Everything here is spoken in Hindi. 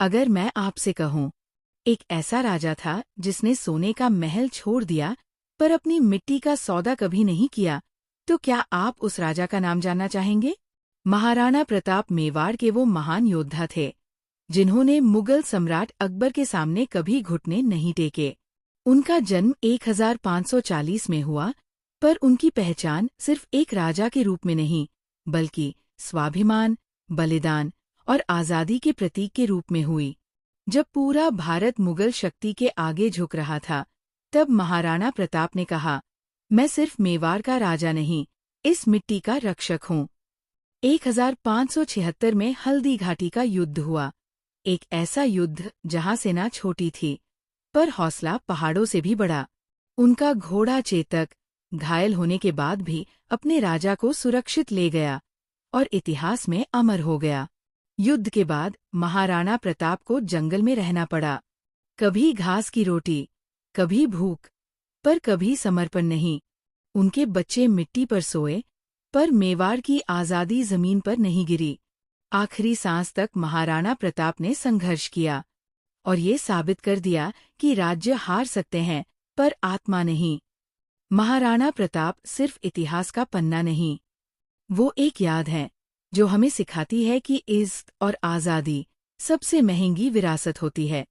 अगर मैं आपसे कहूं, एक ऐसा राजा था जिसने सोने का महल छोड़ दिया पर अपनी मिट्टी का सौदा कभी नहीं किया, तो क्या आप उस राजा का नाम जानना चाहेंगे? महाराणा प्रताप मेवाड़ के वो महान योद्धा थे जिन्होंने मुगल सम्राट अकबर के सामने कभी घुटने नहीं टेके। उनका जन्म 1540 में हुआ, पर उनकी पहचान सिर्फ एक राजा के रूप में नहीं, बल्कि स्वाभिमान, बलिदान और आज़ादी के प्रतीक के रूप में हुई। जब पूरा भारत मुगल शक्ति के आगे झुक रहा था, तब महाराणा प्रताप ने कहा, मैं सिर्फ मेवाड़ का राजा नहीं, इस मिट्टी का रक्षक हूँ। 1576 में हल्दी घाटी का युद्ध हुआ। एक ऐसा युद्ध जहां सेना छोटी थी, पर हौसला पहाड़ों से भी बड़ा। उनका घोड़ा चेतक घायल होने के बाद भी अपने राजा को सुरक्षित ले गया और इतिहास में अमर हो गया। युद्ध के बाद महाराणा प्रताप को जंगल में रहना पड़ा। कभी घास की रोटी, कभी भूख, पर कभी समर्पण नहीं। उनके बच्चे मिट्टी पर सोए, पर मेवाड़ की आज़ादी जमीन पर नहीं गिरी। आखिरी सांस तक महाराणा प्रताप ने संघर्ष किया और ये साबित कर दिया कि राज्य हार सकते हैं, पर आत्मा नहीं। महाराणा प्रताप सिर्फ इतिहास का पन्ना नहीं, वो एक याद है जो हमें सिखाती है कि इज्जत और आज़ादी सबसे महंगी विरासत होती है।